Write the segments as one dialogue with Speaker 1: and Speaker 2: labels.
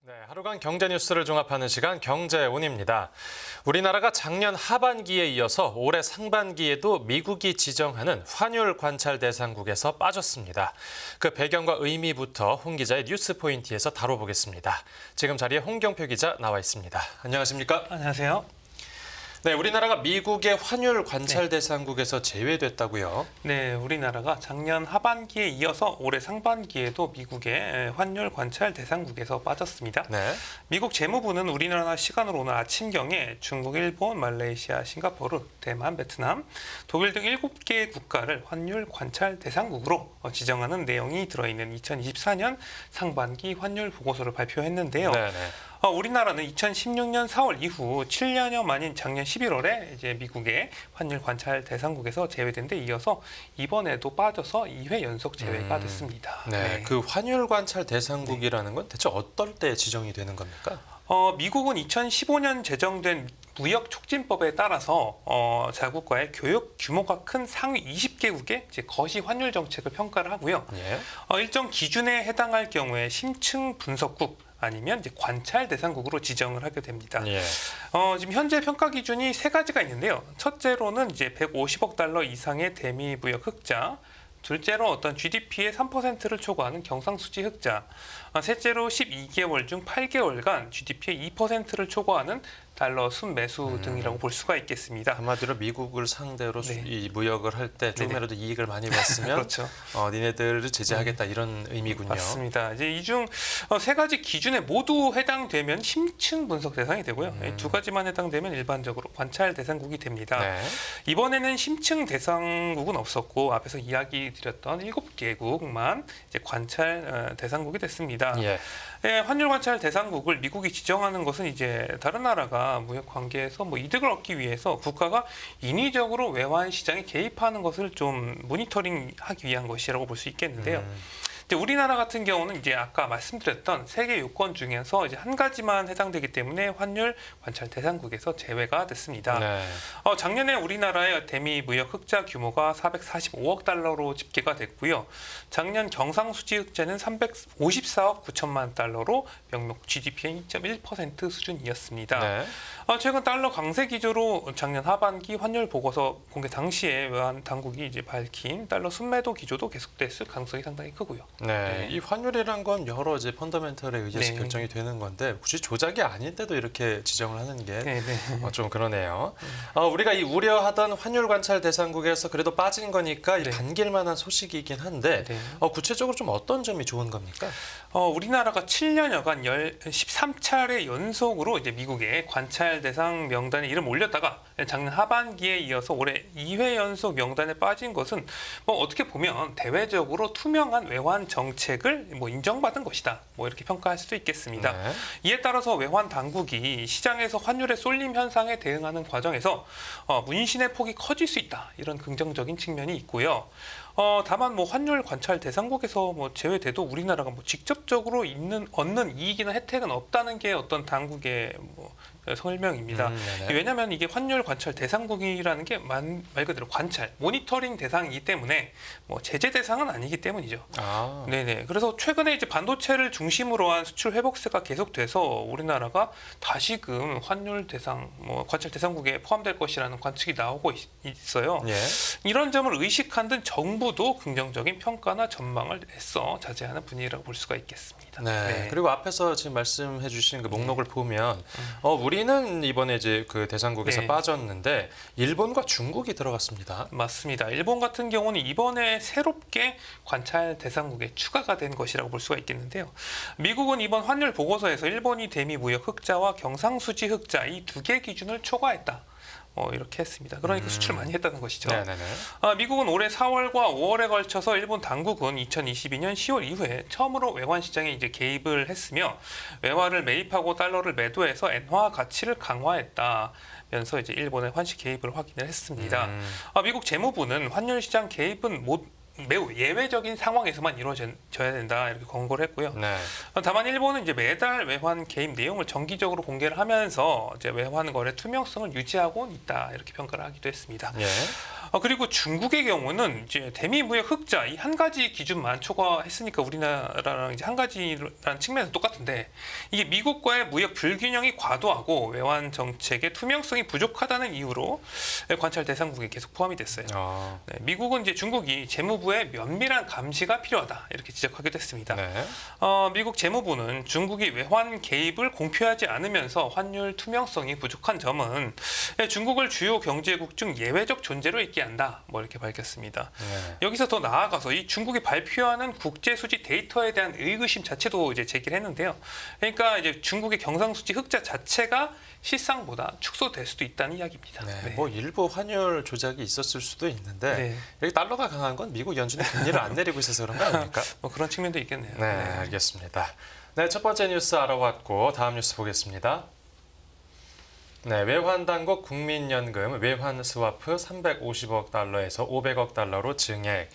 Speaker 1: 네, 하루간 경제 뉴스를 종합하는 시간 경제온입니다. 우리나라가 작년 하반기에 이어서 올해 상반기에도 미국이 지정하는 환율 관찰 대상국에서 빠졌습니다. 그 배경과 의미부터 홍 기자의 뉴스 포인트에서 다뤄보겠습니다. 지금 자리에 홍경표 기자 나와 있습니다. 안녕하십니까?
Speaker 2: 안녕하세요.
Speaker 1: 네, 우리나라가 미국의 환율 관찰 대상국에서 제외됐다고요?
Speaker 2: 네, 우리나라가 작년 하반기에 이어서 올해 상반기에도 미국의 환율 관찰 대상국에서 빠졌습니다.
Speaker 1: 네.
Speaker 2: 미국 재무부는 우리나라 시간으로 오늘 아침경에 중국, 일본, 말레이시아, 싱가포르, 대만, 베트남, 독일 등 7개 국가를 환율 관찰 대상국으로 지정하는 내용이 들어있는 2024년 상반기 환율 보고서를 발표했는데요.
Speaker 1: 네네.
Speaker 2: 우리나라는 2016년 4월 이후 7년여 만인 작년 11월에 이제 미국의 환율 관찰 대상국에서 제외된 데 이어서 이번에도 빠져서 2회 연속 제외가 됐습니다.
Speaker 1: 네, 그 환율 관찰 대상국이라는 건 대체 어떨 때 지정이 되는 겁니까?
Speaker 2: 미국은 2015년 제정된 무역촉진법에 따라서 자국과의 교역 규모가 큰 상위 20개국의 이제 거시 환율 정책을 평가를 하고요.
Speaker 1: 예.
Speaker 2: 일정 기준에 해당할 경우에 심층 분석국 아니면 이제 관찰 대상국으로 지정을 하게 됩니다.
Speaker 1: 예.
Speaker 2: 지금 현재 평가 기준이 세 가지가 있는데요. 첫째로는 이제 150억 달러 이상의 대미 무역 흑자, 둘째로 어떤 GDP의 3%를 초과하는 경상수지 흑자, 셋째로 12개월 중 8개월간 GDP의 2%를 초과하는 달러 순매수 등이라고 볼 수가 있겠습니다.
Speaker 1: 한마디로 미국을 상대로
Speaker 2: 네.
Speaker 1: 이 무역을 할 때 조금이라도 이익을 많이 봤으면
Speaker 2: 그렇죠.
Speaker 1: 니네들을 제재하겠다 이런 의미군요.
Speaker 2: 맞습니다. 이제 이 중 세 가지 기준에 모두 해당되면 심층 분석 대상이 되고요. 이두 가지만 해당되면 일반적으로 관찰 대상국이 됩니다.
Speaker 1: 네.
Speaker 2: 이번에는 심층 대상국은 없었고 앞에서 이야기 드렸던 7개국만 이제 관찰 대상국이 됐습니다.
Speaker 1: 예.
Speaker 2: 환율 관찰 대상국을 미국이 지정하는 것은 이제 다른 나라가 무역 관계에서 이득을 얻기 위해서 국가가 인위적으로 외환 시장에 개입하는 것을 좀 모니터링하기 위한 것이라고 볼 수 있겠는데요. 근데 우리나라 같은 경우는 이제 아까 말씀드렸던 세 개 요건 중에서 이제 한 가지만 해당되기 때문에 환율 관찰 대상국에서 제외가 됐습니다.
Speaker 1: 네.
Speaker 2: 작년에 우리나라의 대미 무역 흑자 규모가 445억 달러로 집계가 됐고요. 작년 경상수지 흑자는 354억 9천만 달러로 명목 GDP의 2.1% 수준이었습니다.
Speaker 1: 네.
Speaker 2: 최근 달러 강세 기조로 작년 하반기 환율 보고서 공개 당시에 외환 당국이 이제 밝힌 달러 순매도 기조도 계속됐을 가능성이 상당히 크고요.
Speaker 1: 네.
Speaker 2: 네.
Speaker 1: 이 환율이란 건 여러 이제 펀더멘털에 의해서
Speaker 2: 네.
Speaker 1: 결정이 되는 건데 굳이 조작이 아닌데도 이렇게 지정을 하는 게
Speaker 2: 네.
Speaker 1: 좀 그러네요. 우리가 이 우려하던 환율 관찰 대상국에서 그래도 빠진 거니까
Speaker 2: 네.
Speaker 1: 반길만한 소식이긴 한데
Speaker 2: 네.
Speaker 1: 구체적으로 좀 어떤 점이 좋은 겁니까?
Speaker 2: 우리나라가 7년여간 13차례 연속으로 이제 미국의 관찰 대상 명단에 이름 올렸다가 작년 하반기에 이어서 올해 2회 연속 명단에 빠진 것은 어떻게 보면 대외적으로 투명한 외환 정책을 인정받은 것이다. 이렇게 평가할 수도 있겠습니다.
Speaker 1: 네.
Speaker 2: 이에 따라서 외환 당국이 시장에서 환율의 쏠림 현상에 대응하는 과정에서 문신의 폭이 커질 수 있다. 이런 긍정적인 측면이 있고요. 다만 환율 관찰 대상국에서 제외돼도 우리나라가 직접적으로 얻는 이익이나 혜택은 없다는 게 어떤 당국의 설명입니다. 왜냐하면 이게 환율 관찰 대상국이라는 게 말 그대로 관찰, 모니터링 대상이기 때문에 제재 대상은 아니기 때문이죠. 네네. 그래서 최근에 이제 반도체를 중심으로 한 수출 회복세가 계속돼서 우리나라가 다시금 환율 대상, 관찰 대상국에 포함될 것이라는 관측이 나오고 있어요.
Speaker 1: 예.
Speaker 2: 이런 점을 의식한 듯 정부도 긍정적인 평가나 전망을 애써 자제하는 분위기라고 볼 수가 있겠습니다.
Speaker 1: 네. 그리고 앞에서 지금 말씀해 주신 그 목록을 보면 우리는 이번에 이제 그 대상국에서
Speaker 2: 네.
Speaker 1: 빠졌는데 일본과 중국이 들어갔습니다.
Speaker 2: 맞습니다. 일본 같은 경우는 이번에 새롭게 관찰 대상국에 추가가 된 것이라고 볼 수가 있겠는데요. 미국은 이번 환율 보고서에서 일본이 대미 무역 흑자와 경상수지 흑자 이 두 개 기준을 초과했다. 이렇게 했습니다. 그러니까 수출 많이 했다는 것이죠.
Speaker 1: 네네네.
Speaker 2: 미국은 올해 4월과 5월에 걸쳐서 일본 당국은 2022년 10월 이후에 처음으로 외환 시장에 이제 개입을 했으며 외화를 매입하고 달러를 매도해서 엔화 가치를 강화했다면서 이제 일본의 환시 개입을 확인을 했습니다. 미국 재무부는 환율 시장 개입은 매우 예외적인 상황에서만 이루어져야 된다 이렇게 권고를 했고요.
Speaker 1: 네.
Speaker 2: 다만 일본은 이제 매달 외환 개입 내용을 정기적으로 공개를 하면서 이제 외환 거래 투명성을 유지하고 있다 이렇게 평가를 하기도 했습니다.
Speaker 1: 예.
Speaker 2: 그리고 중국의 경우는 이제 대미 무역 흑자 이 한 가지 기준만 초과했으니까 우리나라랑 이제 한 가지라는 측면에서 똑같은데 이게 미국과의 무역 불균형이 과도하고 외환 정책의 투명성이 부족하다는 이유로 관찰 대상국에 계속 포함이 됐어요. 네, 미국은 이제 중국이 재무부의 면밀한 감시가 필요하다 이렇게 지적하기도 했습니다.
Speaker 1: 네.
Speaker 2: 미국 재무부는 중국이 외환 개입을 공표하지 않으면서 환율 투명성이 부족한 점은 중국을 주요 경제국 중 예외적 존재로 있게 한다. 뭐 이렇게 밝혔습니다.
Speaker 1: 네.
Speaker 2: 여기서 더 나아가서 이 중국이 발표하는 국제 수지 데이터에 대한 의구심 자체도 이제 제기를 했는데요. 그러니까 이제 중국의 경상수지 흑자 자체가 실상보다 축소될 수도 있다는 이야기입니다.
Speaker 1: 네,
Speaker 2: 네.
Speaker 1: 뭐 일부 환율 조작이 있었을 수도 있는데
Speaker 2: 네.
Speaker 1: 여기 달러가 강한 건 미국 연준이 금리를 안 내리고 있어서 그런 거 아닙니까?
Speaker 2: 뭐 그런 측면도 있겠네요.
Speaker 1: 네, 알겠습니다. 네, 첫 번째 뉴스 알아봤고 다음 뉴스 보겠습니다. 네, 외환당국 국민연금 외환 스와프 350억 달러에서 500억 달러로 증액.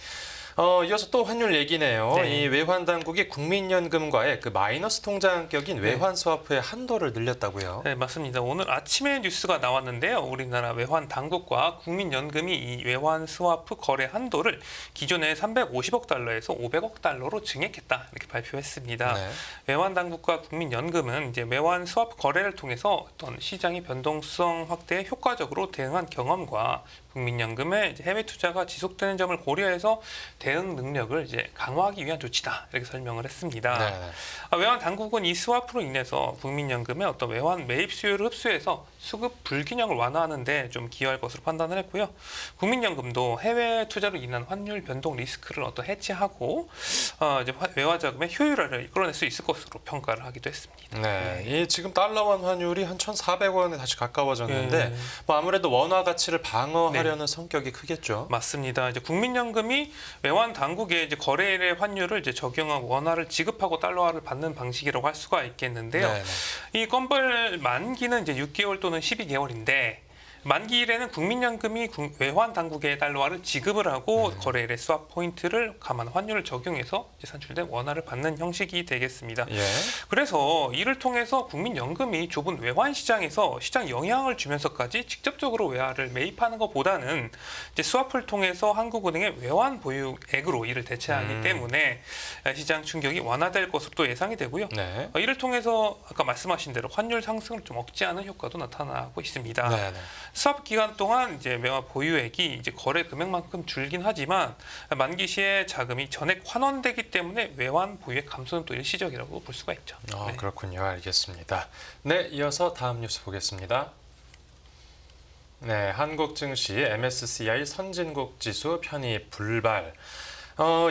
Speaker 1: 이어서 또 환율 얘기네요.
Speaker 2: 네.
Speaker 1: 이 외환당국이 국민연금과의 그 마이너스 통장격인
Speaker 2: 네.
Speaker 1: 외환 스와프의 한도를 늘렸다고요.
Speaker 2: 네, 맞습니다. 오늘 아침에 뉴스가 나왔는데요. 우리나라 외환 당국과 국민연금이 이 외환 스와프 거래 한도를 기존의 350억 달러에서 500억 달러로 증액했다 이렇게 발표했습니다.
Speaker 1: 네.
Speaker 2: 외환 당국과 국민연금은 이제 외환 스와프 거래를 통해서 어떤 시장의 변동성 확대에 효과적으로 대응한 경험과 국민연금의 이제 해외 투자가 지속되는 점을 고려해서 대응 능력을 이제 강화하기 위한 조치다 이렇게 설명을 했습니다.
Speaker 1: 네.
Speaker 2: 외환 당국은 이 스와프로 인해서 국민연금의 어떤 외환 매입 수요를 흡수해서 수급 불균형을 완화하는 데 좀 기여할 것으로 판단을 했고요. 국민연금도 해외 투자로 인한 환율 변동 리스크를 어떤 해치하고 이제 외화 자금의 효율화를 이끌어낼 수 있을 것으로 평가를 하기도 했습니다.
Speaker 1: 네, 이 지금 달러원 환율이 한 1,400원에 다시 가까워졌는데
Speaker 2: 네.
Speaker 1: 뭐 아무래도 원화 가치를 방어하려는 성격이 크겠죠.
Speaker 2: 맞습니다. 이제 국민연금이 외환 당국의 이제 거래일의 환율을 이제 적용한 원화를 지급하고 달러화를 받는 방식이라고 할 수가 있겠는데요.
Speaker 1: 네, 네.
Speaker 2: 이 건벌 만기는 이제 6개월 또는 12개월인데 만기일에는 국민연금이 외환 당국에 달러화를 지급을 하고 거래일의 스왑 포인트를 감안 환율을 적용해서 이제 산출된 원화를 받는 형식이 되겠습니다.
Speaker 1: 예.
Speaker 2: 그래서 이를 통해서 국민연금이 좁은 외환 시장에서 시장 영향을 주면서까지 직접적으로 외화를 매입하는 것보다는 이제 스왑을 통해서 한국은행의 외환 보유액으로 이를 대체하기 때문에 시장 충격이 완화될 것으로 또 예상이 되고요.
Speaker 1: 네.
Speaker 2: 이를 통해서 아까 말씀하신 대로 환율 상승을 좀 억제하는 효과도 나타나고 있습니다.
Speaker 1: 네, 네.
Speaker 2: 스왑 기간 동안 이제 외화 보유액이 이제 거래 금액만큼 줄긴 하지만 만기 시에 자금이 전액 환원되기 때문에 외환 보유액 감소는 또 일시적이라고 볼 수가 있죠. 네.
Speaker 1: 그렇군요. 알겠습니다. 네, 이어서 다음 뉴스 보겠습니다. 네, 한국 증시 MSCI 선진국 지수 편입 불발.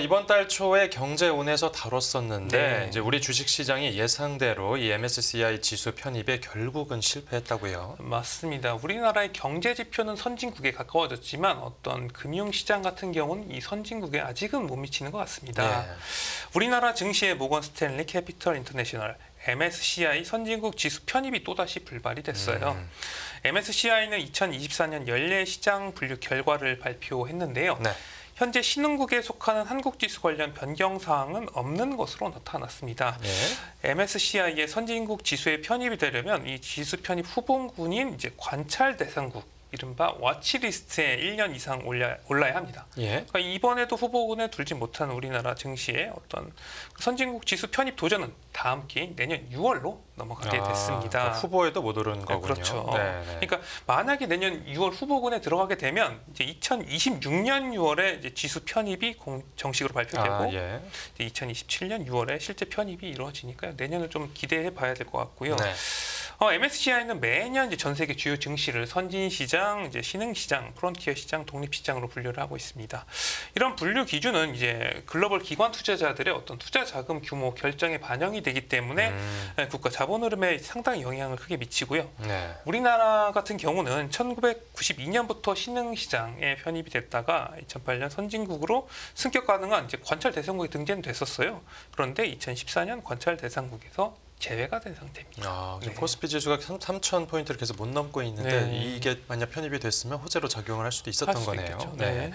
Speaker 1: 이번 달 초에 경제온에서 다뤘었는데
Speaker 2: 네.
Speaker 1: 이제 우리 주식 시장이 예상대로 이 MSCI 지수 편입에 결국은 실패했다고요.
Speaker 2: 맞습니다. 우리나라의 경제 지표는 선진국에 가까워졌지만 어떤 금융시장 같은 경우는 이 선진국에 아직은 못 미치는 것 같습니다.
Speaker 1: 예.
Speaker 2: 우리나라 증시의 모건 스탠리 캐피털 인터내셔널 MSCI 선진국 지수 편입이 또다시 불발이 됐어요. MSCI는 2024년 연례 시장 분류 결과를 발표했는데요.
Speaker 1: 네.
Speaker 2: 현재 신흥국에 속하는 한국지수 관련 변경 사항은 없는 것으로 나타났습니다.
Speaker 1: 예.
Speaker 2: MSCI의 선진국 지수에 편입이 되려면 이 지수 편입 후보군인 이제 관찰 대상국 이른바 와치리스트에 1년 이상 올라야 합니다.
Speaker 1: 예.
Speaker 2: 그러니까 이번에도 후보군에 들지 못한 우리나라 증시의 어떤 선진국 지수 편입 도전은 다음 기회인 내년 6월로 넘어가게 됐습니다.
Speaker 1: 그러니까 후보에도 못 오른 거군요.
Speaker 2: 그렇죠.
Speaker 1: 네, 네.
Speaker 2: 그러니까 만약에 내년 6월 후보군에 들어가게 되면 이제 2026년 6월에 이제 지수 편입이 정식으로 발표되고
Speaker 1: 예.
Speaker 2: 이제 2027년 6월에 실제 편입이 이루어지니까요. 내년을 좀 기대해 봐야 될 것 같고요.
Speaker 1: 네.
Speaker 2: MSCI는 매년 이제 전 세계 주요 증시를 선진 시장, 이제 신흥 시장, 프론티어 시장, 독립 시장으로 분류를 하고 있습니다. 이런 분류 기준은 이제 글로벌 기관 투자자들의 어떤 투자 자금 규모 결정에 반영이 되기 때문에 국가 자본 흐름에 상당히 영향을 크게 미치고요.
Speaker 1: 네.
Speaker 2: 우리나라 같은 경우는 1992년부터 신흥 시장에 편입이 됐다가 2008년 선진국으로 승격 가능한 이제 관찰 대상국에 등재는 됐었어요. 그런데 2014년 관찰 대상국에서 제외가 된 상태입니다.
Speaker 1: 지금
Speaker 2: 네.
Speaker 1: 코스피 지수가 3,000포인트를 계속 못 넘고 있는데
Speaker 2: 네.
Speaker 1: 이게 만약 편입이 됐으면 호재로 작용을 할 수도 있었던
Speaker 2: 할 수
Speaker 1: 거네요.
Speaker 2: 있겠죠.
Speaker 1: 네.
Speaker 2: 네.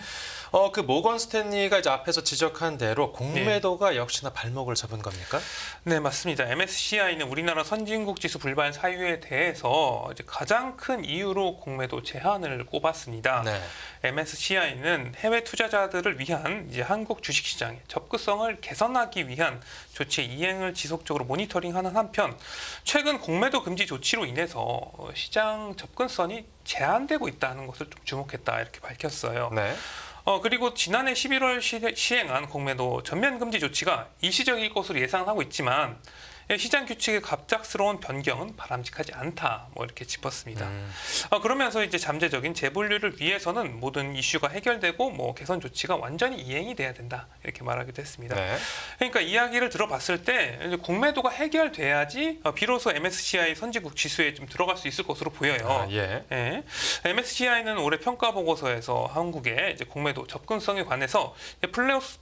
Speaker 1: 그 모건 스탠리가 이제 앞에서 지적한 대로 공매도가 역시나 발목을 잡은 겁니까?
Speaker 2: 네, 맞습니다. MSCI는 우리나라 선진국 지수 불발 사유에 대해서 이제 가장 큰 이유로 공매도 제한을 꼽았습니다.
Speaker 1: 네.
Speaker 2: MSCI는 해외 투자자들을 위한 이제 한국 주식시장의 접근성을 개선하기 위한 조치 이행을 지속적으로 모니터링하는 한편 최근 공매도 금지 조치로 인해서 시장 접근성이 제한되고 있다는 것을 좀 주목했다 이렇게 밝혔어요.
Speaker 1: 네.
Speaker 2: 그리고 지난해 11월 시행한 공매도 전면 금지 조치가 일시적일 것으로 예상하고 있지만 시장 규칙의 갑작스러운 변경은 바람직하지 않다. 뭐 이렇게 짚었습니다. 그러면서 이제 잠재적인 재분류를 위해서는 모든 이슈가 해결되고 뭐 개선 조치가 완전히 이행이 돼야 된다. 이렇게 말하기도 했습니다.
Speaker 1: 네.
Speaker 2: 그러니까 이야기를 들어봤을 때 이제 공매도가 해결돼야지 비로소 MSCI 선진국 지수에 좀 들어갈 수 있을 것으로 보여요.
Speaker 1: 예.
Speaker 2: 예. MSCI는 올해 평가 보고서에서 한국의 이제 공매도 접근성에 관해서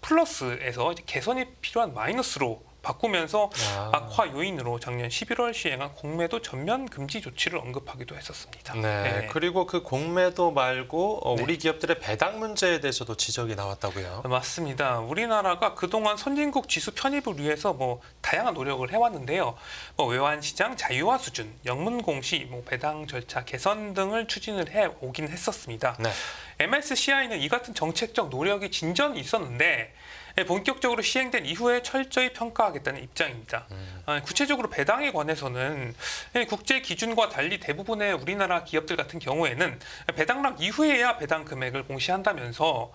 Speaker 2: 플러스에서 이제 개선이 필요한 마이너스로 바꾸면서 악화 요인으로 작년 11월 시행한 공매도 전면 금지 조치를 언급하기도 했었습니다.
Speaker 1: 네. 그리고 그 공매도 말고
Speaker 2: 네.
Speaker 1: 우리 기업들의 배당 문제에 대해서도 지적이 나왔다고요.
Speaker 2: 맞습니다. 우리나라가 그동안 선진국 지수 편입을 위해서 뭐 다양한 노력을 해왔는데요. 뭐 외환 시장 자유화 수준, 영문 공시, 뭐 배당 절차 개선 등을 추진을 해 오긴 했었습니다.
Speaker 1: 네.
Speaker 2: MSCI는 이 같은 정책적 노력이 진전이 있었는데 본격적으로 시행된 이후에 철저히 평가하겠다는 입장입니다. 구체적으로 배당에 관해서는 국제 기준과 달리 대부분의 우리나라 기업들 같은 경우에는 배당락 이후에야 배당 금액을 공시한다면서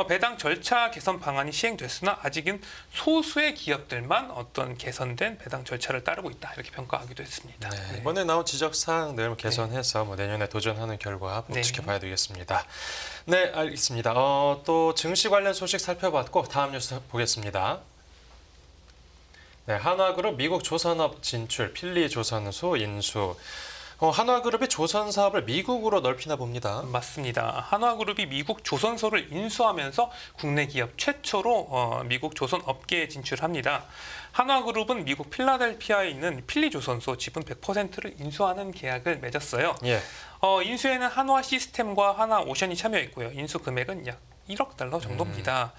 Speaker 2: 배당 절차 개선 방안이 시행됐으나 아직은 소수의 기업들만 어떤 개선된 배당 절차를 따르고 있다 이렇게 평가하기도 했습니다.
Speaker 1: 네. 이번에 나온 지적 사항들 개선해서 뭐 내년에 도전하는 결과 꼭 지켜봐야 되겠습니다. 네, 알겠습니다. 또 증시 관련 소식 살펴봤고 다음 뉴스 보겠습니다. 네, 한화그룹 미국 조선업 진출, 필리조선소 인수. 한화그룹이 조선 사업을 미국으로 넓히나 봅니다.
Speaker 2: 맞습니다. 한화그룹이 미국 조선소를 인수하면서 국내 기업 최초로 미국 조선 업계에 진출합니다. 한화그룹은 미국 필라델피아에 있는 필리조선소 지분 100%를 인수하는 계약을 맺었어요.
Speaker 1: 예.
Speaker 2: 인수에는 한화 시스템과 한화오션이 참여했고요. 인수 금액은 약 1억 달러 정도입니다.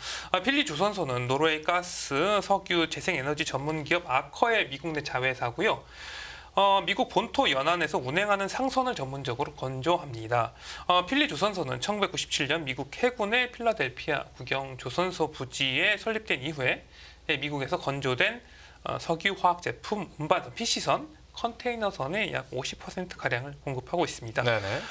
Speaker 2: 필리조선소는 노르웨이 가스, 석유, 재생에너지 전문 기업 아커의 미국 내 자회사고요. 미국 본토 연안에서 운행하는 상선을 전문적으로 건조합니다. 필리조선소는 1997년 미국 해군의 필라델피아 국영 조선소 부지에 설립된 이후에 미국에서 건조된 석유 화학 제품 운반선 PC선, 컨테이너선의 약 50%가량을 공급하고 있습니다.
Speaker 1: 네네.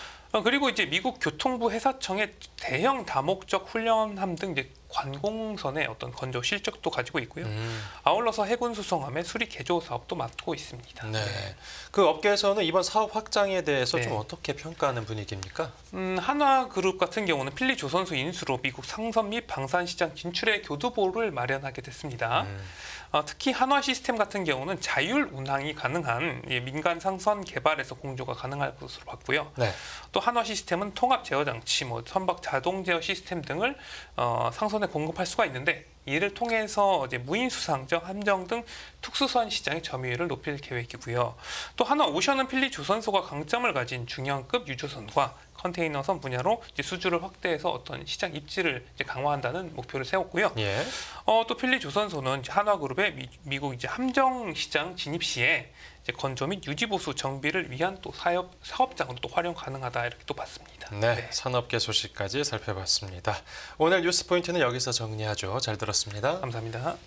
Speaker 2: 그리고 이제 미국 교통부 해사청의 대형 다목적 훈련함 등 이제 관공선의 어떤 건조 실적도 가지고 있고요. 아울러서 해군 수송함의 수리 개조 사업도 맡고 있습니다.
Speaker 1: 네. 그 업계에서는 이번 사업 확장에 대해서
Speaker 2: 네.
Speaker 1: 좀 어떻게 평가하는 분위기입니까?
Speaker 2: 한화그룹 같은 경우는 필리조선소 인수로 미국 상선 및 방산 시장 진출의 교두보를 마련하게 됐습니다. 특히 한화 시스템 같은 경우는 자율 운항이 가능한 민간 상선 개발에서 공조가 가능할 것으로 봤고요.
Speaker 1: 네.
Speaker 2: 또 한화 시스템은 통합 제어 장치, 선박 자동 제어 시스템 등을 상선에 공급할 수가 있는데 이를 통해서 이제 무인 수상적, 함정 등 특수선 시장의 점유율을 높일 계획이고요. 또 한화오션은 필리조선소가 강점을 가진 중형급 유조선과 컨테이너선 분야로 이제 수주를 확대해서 어떤 시장 입지를 이제 강화한다는 목표를 세웠고요.
Speaker 1: 예.
Speaker 2: 또 필리조선소는 한화그룹의 미국 이제 함정 시장 진입 시에 이제 건조 및 유지 보수 정비를 위한 또 사업장으로 또 활용 가능하다 이렇게 또 봤습니다.
Speaker 1: 네, 산업계 소식까지 살펴봤습니다. 오늘 뉴스 포인트는 여기서 정리하죠. 잘 들었습니다.
Speaker 2: 감사합니다.